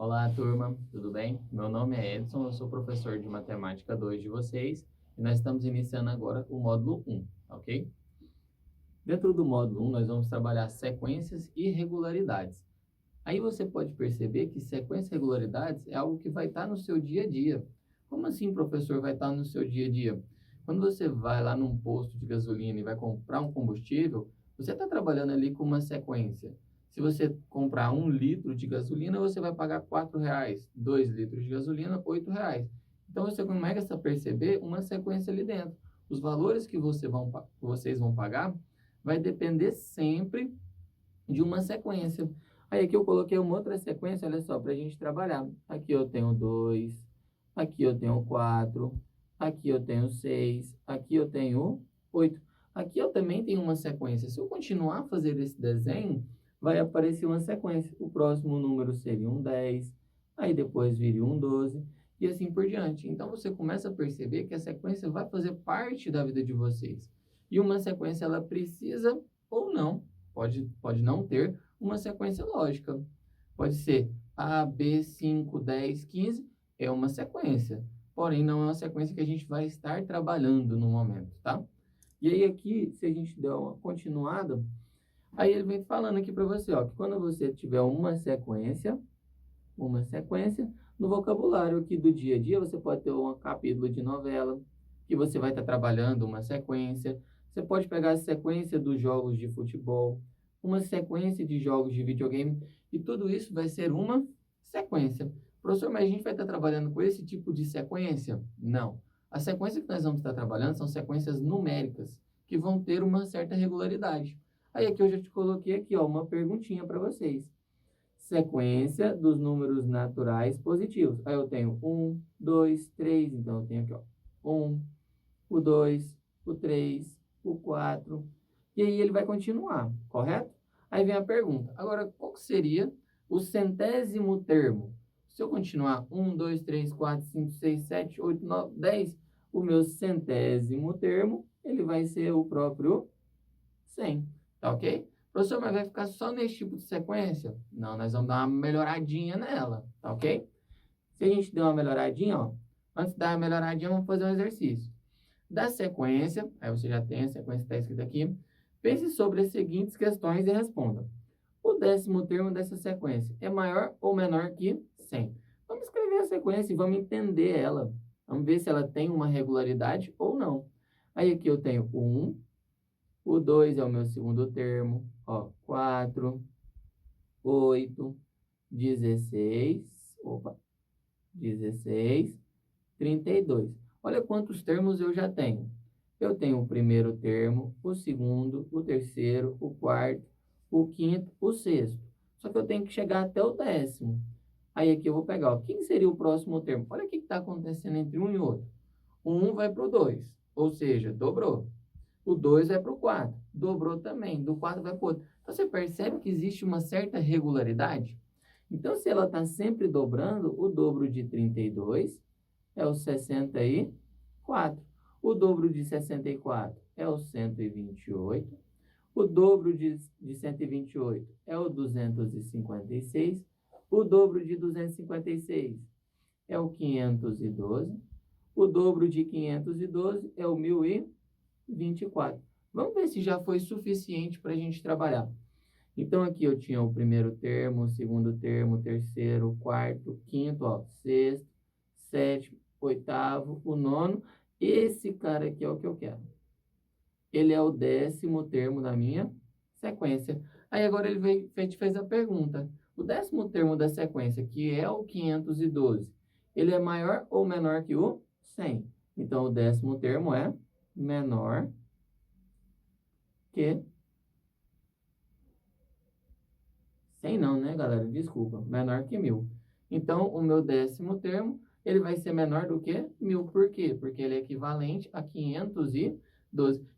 Olá, turma, tudo bem? Meu nome é Edson, eu sou professor de Matemática 2 de vocês e nós estamos iniciando agora o módulo 1, ok? Dentro do módulo 1, nós vamos trabalhar sequências e regularidades. Aí você pode perceber que sequências e regularidades é algo que vai estar no seu dia a dia. Como assim, professor, vai estar no seu dia a dia? Quando você vai lá num posto de gasolina e vai comprar um combustível, você está trabalhando ali com uma sequência. Se você comprar 1 litro de gasolina, você vai pagar R$ 4. 2 litros de gasolina, R$ 8. Então, você começa a perceber uma sequência ali dentro. Os valores que vocês vão pagar vai depender sempre de uma sequência. Aí aqui eu coloquei uma outra sequência, olha só, para a gente trabalhar. Aqui eu tenho 2, aqui eu tenho 4, aqui eu tenho 6, aqui eu tenho 8. Aqui eu também tenho uma sequência. Se eu continuar a fazer esse desenho, vai aparecer uma sequência. O próximo número seria um 10, aí depois viria um 12 e assim por diante. Então você começa a perceber que a sequência vai fazer parte da vida de vocês. E uma sequência ela precisa ou não, pode não ter uma sequência lógica. Pode ser A, B, 5, 10, 15, é uma sequência. Porém, não é uma sequência que a gente vai estar trabalhando no momento, tá? E aí aqui, se a gente der uma continuada, aí ele vem falando aqui para você, ó, que quando você tiver uma sequência, no vocabulário aqui do dia a dia, você pode ter um capítulo de novela, que você vai estar trabalhando uma sequência. Você pode pegar a sequência dos jogos de futebol, uma sequência de jogos de videogame, e tudo isso vai ser uma sequência. Professor, mas a gente vai estar trabalhando com esse tipo de sequência? Não. A sequência que nós vamos estar trabalhando são sequências numéricas, que vão ter uma certa regularidade. Aí aqui eu já te coloquei aqui, ó, uma perguntinha para vocês. Sequência dos números naturais positivos. Aí eu tenho 1, 2, 3, então eu tenho aqui, ó, 1, o 2, o 3, o 4, e aí ele vai continuar, correto? Aí vem a pergunta, agora qual seria o centésimo termo? Se eu continuar 1, 2, 3, 4, 5, 6, 7, 8, 9, 10, o meu centésimo termo, ele vai ser o próprio 100, tá ok? Professor, mas vai ficar só nesse tipo de sequência? Não, nós vamos dar uma melhoradinha nela, tá ok? Se a gente der uma melhoradinha, ó, antes de dar uma melhoradinha, vamos fazer um exercício. Da sequência, aí você já tem a sequência que está escrita aqui, pense sobre as seguintes questões e responda. O 10º termo dessa sequência é maior ou menor que 100? Vamos escrever a sequência e vamos entender ela. Vamos ver se ela tem uma regularidade ou não. Aí aqui eu tenho o 1, o 2 é o meu segundo termo, ó, 4, 8, 16, 16, 32. Olha quantos termos eu já tenho. Eu tenho o primeiro termo, o segundo, o terceiro, o quarto, o quinto, o sexto. Só que eu tenho que chegar até o 10º. Aí aqui eu vou pegar, ó, quem seria o próximo termo? Olha o que está acontecendo entre um e outro. O 1 vai para o 2, ou seja, dobrou. O 2 vai para o 4, dobrou também. Do 4 vai para o outro. Então, você percebe que existe uma certa regularidade? Então, se ela está sempre dobrando, o dobro de 32 é o 64. O dobro de 64 é o 128. O dobro de 128 é o 256. O dobro de 256 é o 512. O dobro de 512 é o 1024. Vamos ver se já foi suficiente para a gente trabalhar. Então, aqui eu tinha o primeiro termo, o segundo termo, o terceiro, o quarto, o quinto, ó, sexto, sétimo, oitavo, o nono. Esse cara aqui é o que eu quero. Ele é o 10º termo da minha sequência. Aí agora ele fez a pergunta. O 10º termo da sequência, que é o 512, ele é maior ou menor que o 100? Então, o 10º termo é menor que 100 não, né, galera? Desculpa, menor que 1000. Então, o meu 10º termo, ele vai ser menor do que 1000. Por quê? Porque ele é equivalente a 512.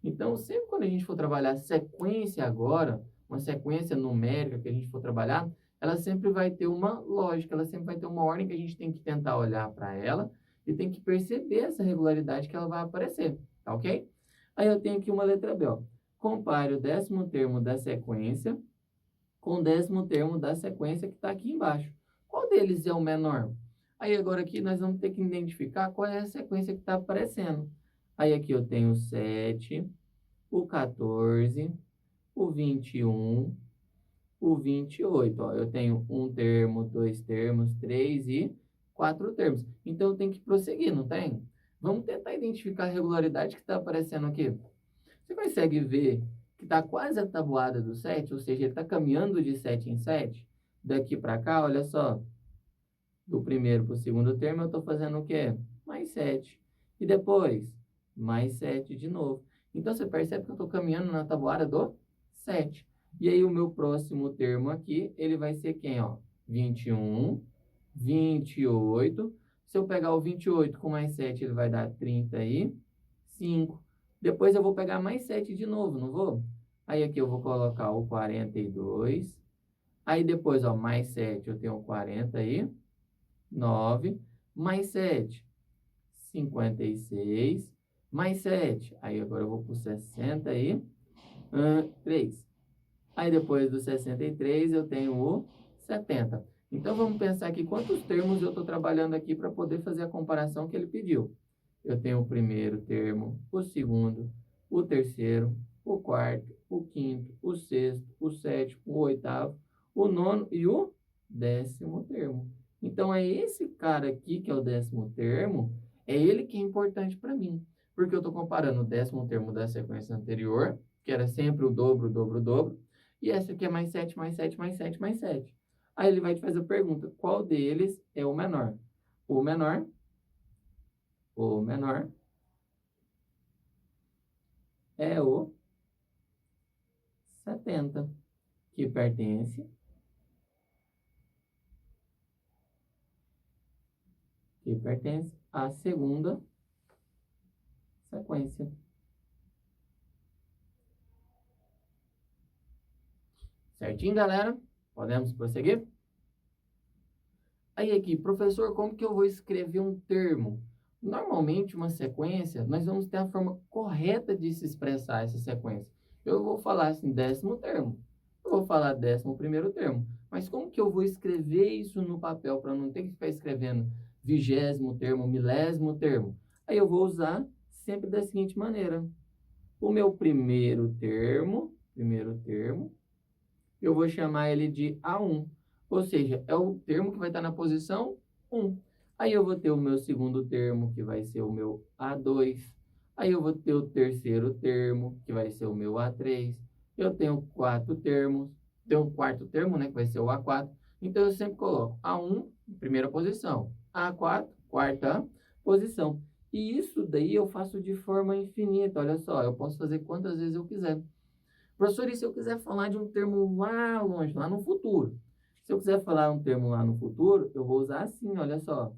Então, sempre quando a gente for trabalhar sequência agora, uma sequência numérica que a gente for trabalhar, ela sempre vai ter uma lógica, ela sempre vai ter uma ordem que a gente tem que tentar olhar para ela e tem que perceber essa regularidade que ela vai aparecer, tá ok? Aí eu tenho aqui uma letra B, ó. Compare o 10º termo da sequência com o 10º termo da sequência que está aqui embaixo. Qual deles é o menor? Aí agora aqui nós vamos ter que identificar qual é a sequência que está aparecendo. Aí aqui eu tenho o 7, o 14, o 21, o 28. Ó, eu tenho um termo, dois termos, três e quatro termos. Então eu tenho que prosseguir, não tem? Vamos tentar identificar a regularidade que está aparecendo aqui. Você consegue ver que está quase a tabuada do 7, ou seja, ele está caminhando de 7 em 7. Daqui para cá, olha só, do primeiro para o segundo termo, eu estou fazendo o quê? Mais 7. E depois, mais 7 de novo. Então, você percebe que eu estou caminhando na tabuada do 7. E aí, o meu próximo termo aqui, ele vai ser quem, ó? 21, 28. Se eu pegar o 28 com mais 7, ele vai dar 35. Depois, eu vou pegar mais 7 de novo, não vou? Aí, aqui eu vou colocar o 42. Aí, depois, ó, mais 7, eu tenho 49, mais 7, 56, mais 7. Aí agora eu vou para o 63. Aí depois do 63 eu tenho o 70. Então vamos pensar aqui quantos termos eu estou trabalhando aqui para poder fazer a comparação que ele pediu. Eu tenho o primeiro termo, o segundo, o terceiro, o quarto, o quinto, o sexto, o sétimo, o oitavo, o nono e o 10º termo. Então, é esse cara aqui, que é o 10º termo, é ele que é importante para mim. Porque eu estou comparando o 10º termo da sequência anterior, que era sempre o dobro, o dobro, o dobro, e essa aqui é mais 7, mais 7, mais 7, mais 7. Aí ele vai te fazer a pergunta, qual deles é o menor? O menor é o 70, que pertence à segunda sequência. Certinho, galera? Podemos prosseguir? Aí aqui, professor, como que eu vou escrever um termo? Normalmente, uma sequência, nós vamos ter a forma correta de se expressar essa sequência. Eu vou falar assim, 10º termo. Eu vou falar 11º termo. Mas como que eu vou escrever isso no papel para não ter que ficar escrevendo 20º termo, 1000º termo? Aí eu vou usar sempre da seguinte maneira. O meu primeiro termo, eu vou chamar ele de A1. Ou seja, é o termo que vai estar na posição 1. Aí eu vou ter o meu segundo termo, que vai ser o meu A2. Aí eu vou ter o terceiro termo, que vai ser o meu A3. Eu tenho quatro termos. Tenho um quarto termo, né, que vai ser o A4. Então, eu sempre coloco A1, primeira posição. A4, quarta posição. E isso daí eu faço de forma infinita. Olha só, eu posso fazer quantas vezes eu quiser. Professor, e se eu quiser falar de um termo lá longe, lá no futuro? Se eu quiser falar um termo lá no futuro, eu vou usar assim, olha só.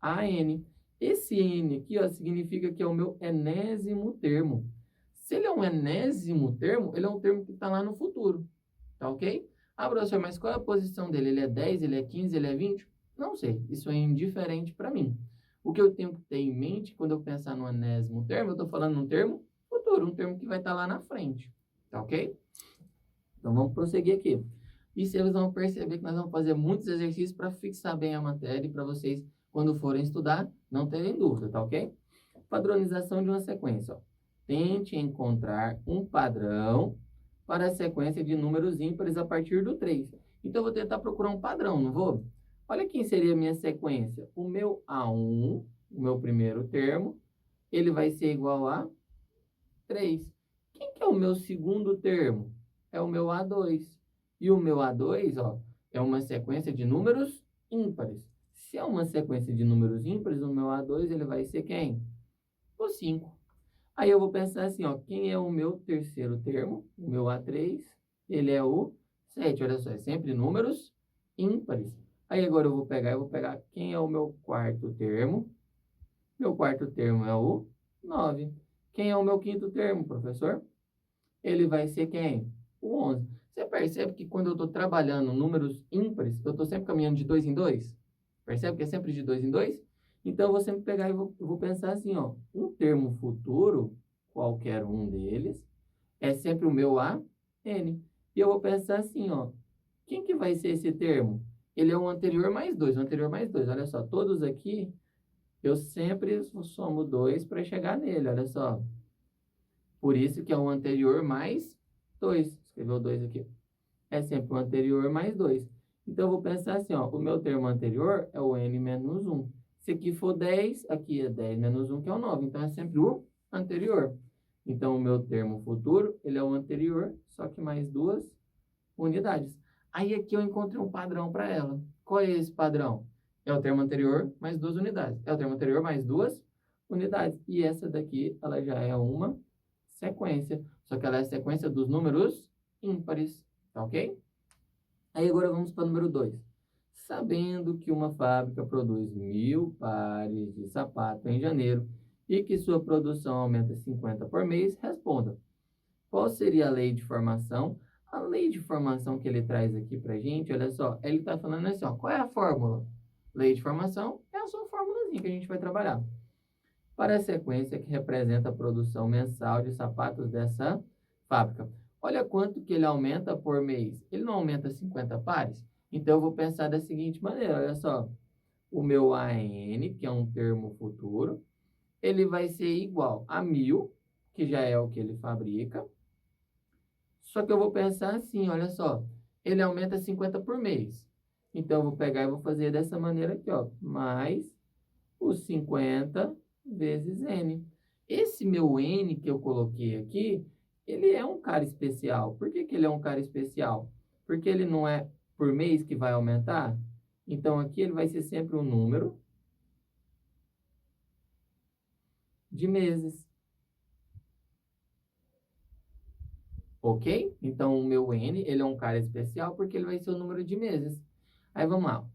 AN. Esse N aqui, ó, significa que é o meu enésimo termo. Se ele é um enésimo termo, ele é um termo que está lá no futuro. Tá ok? Ah, professor, mas qual é a posição dele? Ele é 10, ele é 15, ele é 20? Não sei. Isso é indiferente para mim. O que eu tenho que ter em mente quando eu pensar no enésimo termo, eu estou falando num termo futuro, um termo que vai estar lá na frente. Tá ok? Então vamos prosseguir aqui. E vocês vão perceber que nós vamos fazer muitos exercícios para fixar bem a matéria e para vocês, quando forem estudar, não terem dúvida, tá ok? Padronização de uma sequência. Ó. Tente encontrar um padrão para a sequência de números ímpares a partir do 3. Então, eu vou tentar procurar um padrão, não vou? Olha quem seria a minha sequência. O meu A1, o meu primeiro termo, ele vai ser igual a 3. Quem que é o meu segundo termo? É o meu A2. E o meu A2, ó, é uma sequência de números ímpares. Se é uma sequência de números ímpares, o meu A2 ele vai ser quem? O 5. Aí eu vou pensar assim, ó, quem é o meu terceiro termo? O meu A3, ele é o 7. Olha só, é sempre números ímpares. Aí agora eu vou pegar quem é o meu quarto termo? Meu quarto termo é o 9. Quem é o meu quinto termo, professor? Ele vai ser quem? O 11. Você percebe que quando eu estou trabalhando números ímpares, eu estou sempre caminhando de 2 em 2? Percebe que é sempre de 2 em 2? Então, eu vou sempre pegar e vou pensar assim, ó. Um termo futuro, qualquer um deles, é sempre o meu AN. E eu vou pensar assim, ó. Quem que vai ser esse termo? ele é o anterior mais 2, o anterior mais 2. Olha só, todos aqui, eu sempre somo 2 para chegar nele, olha só. Por isso que é o anterior mais 2. Escreveu 2 aqui. É sempre o anterior mais 2. Então, eu vou pensar assim, ó, o meu termo anterior é o n menos 1. Se aqui for 10, aqui é 10 menos 1, que é o 9. Então, é sempre o anterior. Então, o meu termo futuro, ele é o anterior, só que mais 2 unidades. Aí, aqui eu encontrei um padrão para ela. Qual é esse padrão? É o termo anterior mais 2 unidades. É o termo anterior mais 2 unidades. E essa daqui, ela já é uma sequência. Só que ela é a sequência dos números ímpares. Tá ok? Aí agora vamos para o número 2. Sabendo que uma fábrica produz 1.000 pares de sapato em janeiro e que sua produção aumenta 50 por mês, responda. Qual seria a lei de formação? A lei de formação que ele traz aqui para a gente, olha só, ele está falando assim, ó, qual é a fórmula? Lei de formação é a sua fórmulazinha que a gente vai trabalhar. Para a sequência que representa a produção mensal de sapatos dessa fábrica. Olha quanto que ele aumenta por mês. Ele não aumenta 50 pares? Então, eu vou pensar da seguinte maneira, olha só. O meu AN, que é um termo futuro, ele vai ser igual a 1.000, que já é o que ele fabrica. Só que eu vou pensar assim, olha só. Ele aumenta 50 por mês. Então, eu vou pegar e vou fazer dessa maneira aqui, ó. Mais os 50 vezes N. Esse meu N que eu coloquei aqui, ele é um cara especial. Por que que ele é um cara especial? Porque ele não é por mês que vai aumentar. Então, aqui ele vai ser sempre um número de meses. Ok? Então, o meu N, ele é um cara especial porque ele vai ser o número de meses. Aí, vamos lá.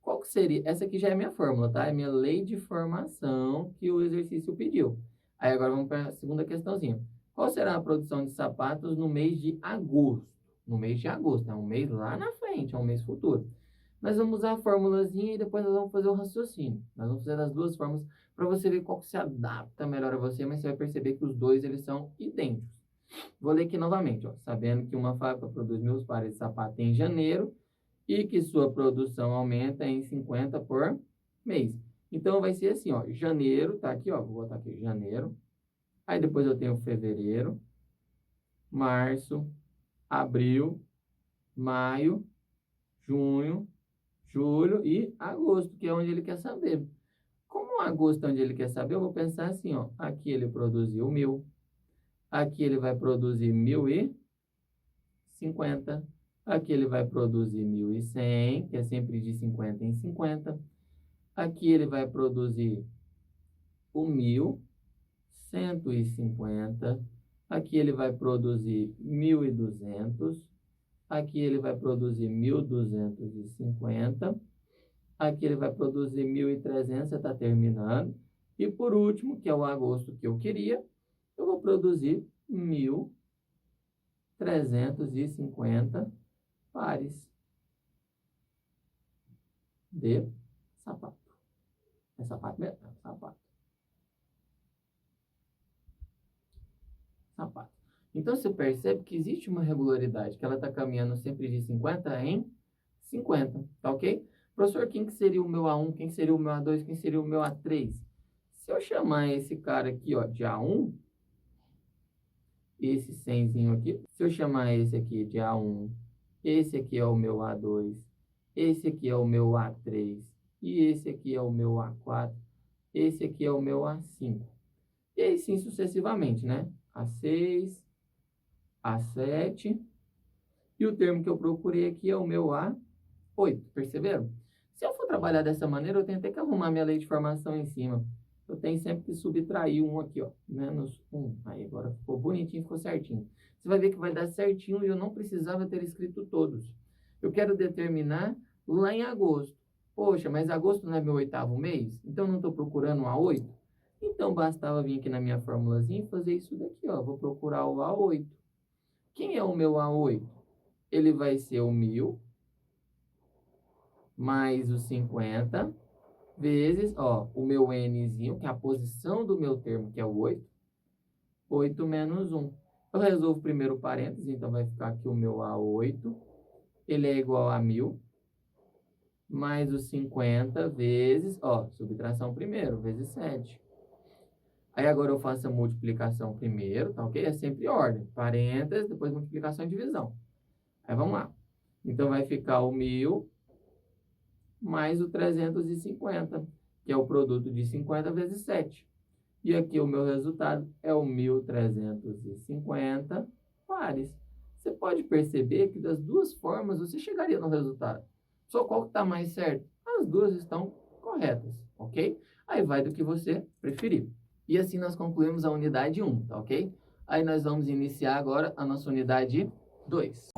Qual que seria? Essa aqui já é minha fórmula, tá? É minha lei de formação que o exercício pediu. Aí, agora vamos para a segunda questãozinha. Qual será a produção de sapatos no mês de agosto? No mês de agosto, é um mês lá na frente, é um mês futuro. Nós vamos usar a formulazinha e depois nós vamos fazer o raciocínio. Nós vamos fazer as duas formas para você ver qual que se adapta melhor a você, mas você vai perceber que os dois, eles são idênticos. Vou ler aqui novamente, ó. Sabendo que uma fábrica produz 1.000 pares de sapato em janeiro e que sua produção aumenta em 50 por mês. Então, vai ser assim, ó. Janeiro, tá aqui, ó. Vou botar aqui janeiro. Aí, depois eu tenho fevereiro, março, abril, maio, junho, julho e agosto, que é onde ele quer saber. Como agosto é onde ele quer saber, eu vou pensar assim, ó. Aqui ele produziu 1.000. Aqui ele vai produzir 1.050. Aqui ele vai produzir 1.100, que é sempre de 50 em 50. Aqui ele vai produzir o 1.150. Aqui ele vai produzir 1.200. Aqui ele vai produzir 1.250. Aqui ele vai produzir 1.300, você está terminando. E por último, que é o agosto que eu queria, eu vou produzir 1.350 pares de sapato. É sapato mesmo? É sapato. Sapato. Então, você percebe que existe uma regularidade, que ela está caminhando sempre de 50 em 50, tá ok? Professor, quem que seria o meu A1? Quem seria o meu A2? Quem seria o meu A3? Se eu chamar esse cara aqui, ó, de A1, esse 100zinho aqui, se eu chamar esse aqui de A1, esse aqui é o meu A2, esse aqui é o meu A3, e esse aqui é o meu A4, esse aqui é o meu A5. E aí sim sucessivamente, né? A6, A7, e o termo que eu procurei aqui é o meu A8, perceberam? Se eu for trabalhar dessa maneira, eu tenho até que arrumar minha lei de formação em cima. Eu tenho sempre que subtrair um aqui, ó, menos 1. Aí agora ficou bonitinho, ficou certinho. Você vai ver que vai dar certinho e eu não precisava ter escrito todos. Eu quero determinar lá em agosto. Poxa, mas agosto não é meu 8º mês? Então eu não estou procurando um A8? Então bastava vir aqui na minha formulazinha e fazer isso daqui, ó. Vou procurar o A8. Quem é o meu A8? Ele vai ser o 1.000 mais os 50 vezes, ó, o meu Nzinho, que é a posição do meu termo, que é o 8. 8 menos 1. Eu resolvo primeiro o parênteses, então vai ficar aqui o meu A8. Ele é igual a 1.000 mais os 50 vezes, ó, subtração primeiro, vezes 7. Aí agora eu faço a multiplicação primeiro, tá ok? É sempre ordem, parênteses, depois multiplicação e divisão. Aí vamos lá. Então vai ficar o 1.000 mais o 350, que é o produto de 50 vezes 7. E aqui o meu resultado é o 1.350 pares. Você pode perceber que das duas formas você chegaria no resultado. Só qual que está mais certo? As duas estão corretas, ok? Aí vai do que você preferir. E assim nós concluímos a unidade 1, tá ok? Aí nós vamos iniciar agora a nossa unidade 2.